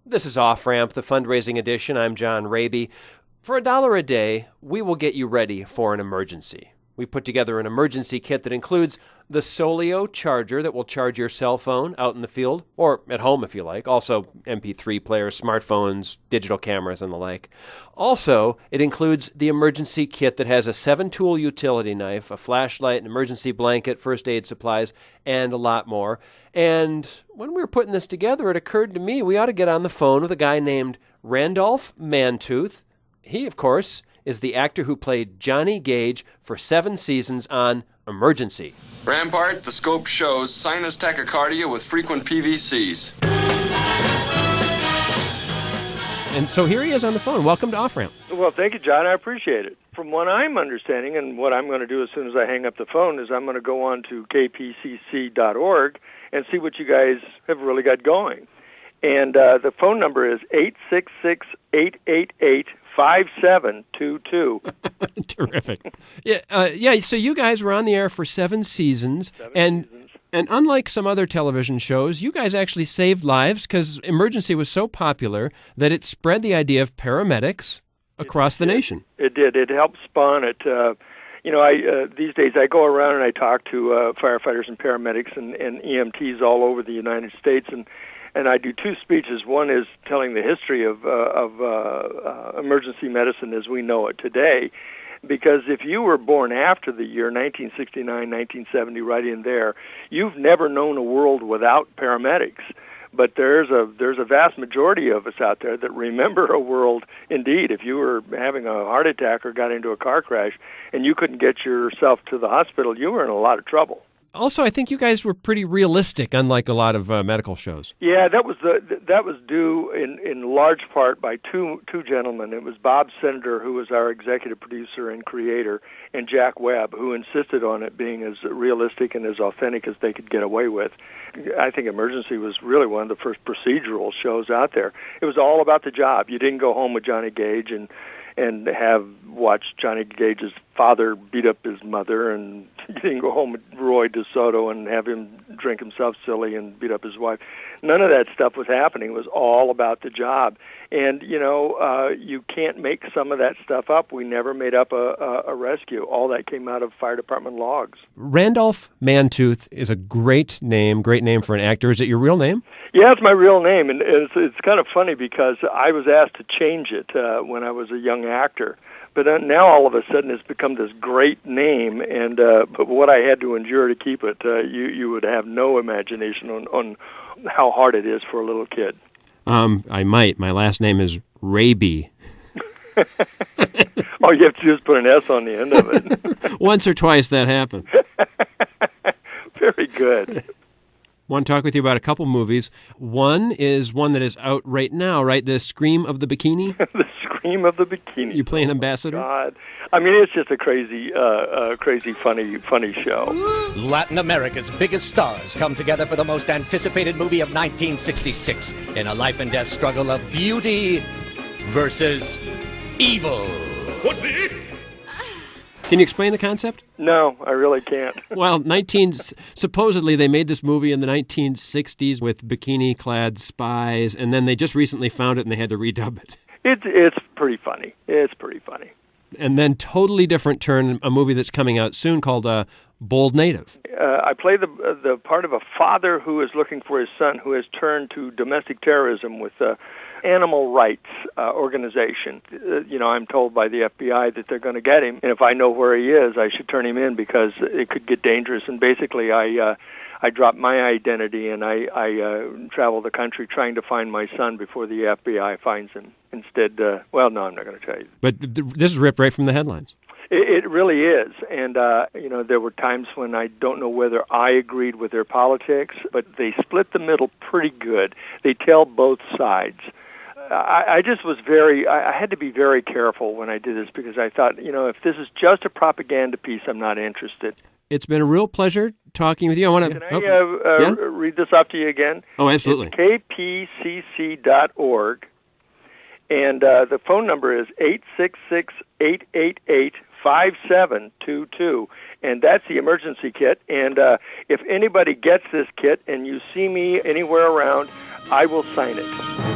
This is Off Ramp, the fundraising edition. I'm John Raby. For $1 a day, we will get you ready for an emergency. We put together an emergency kit that includes the Solio charger that will charge your cell phone out in the field, or at home if you like. Also, MP3 players, smartphones, digital cameras, and the like. Also, it includes the emergency kit that has a 7-tool utility knife, a flashlight, an emergency blanket, first aid supplies, and a lot more. And when we were putting this together, it occurred to me we ought to get on the phone with a guy named Randolph Mantooth. He, of course, is the actor who played Johnny Gage for 7 seasons on Emergency. Rampart, the scope shows sinus tachycardia with frequent PVCs. And so here he is on the phone. Welcome to Off Ramp. Well, thank you, John. I appreciate it. From what I'm understanding, and what I'm going to do as soon as I hang up the phone, is I'm going to go on to kpcc.org and see what you guys have really got going. And the phone number is 866-888-5722. Terrific. Yeah. So you guys were on the air for 7 seasons. And unlike some other television shows, you guys actually saved lives because Emergency was so popular that it spread the idea of paramedics across the nation. It did. It helped spawn it. These days I go around and I talk to firefighters and paramedics and EMTs all over the United States, and I do 2 speeches. One is telling the history of emergency medicine as we know it today, because if you were born after the year 1969, 1970, right in there, you've never known a world without paramedics. But there's a vast majority of us out there that remember a world, indeed, if you were having a heart attack or got into a car crash and you couldn't get yourself to the hospital, you were in a lot of trouble. Also, I think you guys were pretty realistic, unlike a lot of medical shows. Yeah, that was due in large part by two gentlemen. It was Bob Senator, who was our executive producer and creator, and Jack Webb, who insisted on it being as realistic and as authentic as they could get away with. I think Emergency was really one of the first procedural shows out there. It was all about the job. You didn't go home with Johnny Gage and have watched Johnny Gage's father beat up his mother, and you didn't go home with Roy DeSoto and have him drink himself silly and beat up his wife. None of that stuff was happening. It was all about the job. And, you can't make some of that stuff up. We never made up a rescue. All that came out of fire department logs. Randolph Mantooth is a great name for an actor. Is it your real name? Yeah, it's my real name, and it's kind of funny because I was asked to change it when I was a young actor. But now all of a sudden it's become this great name, and but what I had to endure to keep it, you would have no imagination on how hard it is for a little kid. I might. My last name is Raby. Oh, you have to just put an S on the end of it. Once or twice that happened. Very good. Want to talk with you about a couple movies. One is one that is out right now, right? The Scream of the Bikini? The Scream of the Bikini. You play an ambassador? God. I mean, it's just a crazy, funny show. Latin America's biggest stars come together for the most anticipated movie of 1966 in a life and death struggle of beauty versus evil. What the? Can you explain the concept? No, I really can't. Well, supposedly they made this movie in the 1960s with bikini-clad spies, and then they just recently found it and they had to redub it. It's pretty funny. It's pretty funny. And then totally different turn, a movie that's coming out soon called Bold Native. I play the part of a father who is looking for his son who has turned to domestic terrorism with animal rights organization. I'm told by the FBI that they're going to get him, and if I know where he is, I should turn him in because it could get dangerous. And basically, I drop my identity and I travel the country trying to find my son before the FBI finds him. Instead, no, I'm not going to tell you. But this is ripped right from the headlines. It really is, and there were times when I don't know whether I agreed with their politics, but they split the middle pretty good. They tell both sides. I just was I had to be very careful when I did this because I thought, if this is just a propaganda piece, I'm not interested. It's been a real pleasure talking with you. Can I read this off to you again? Oh, absolutely. It's kpcc.org, and the phone number is 866-888-5722, and that's the emergency kit. And if anybody gets this kit and you see me anywhere around, I will sign it.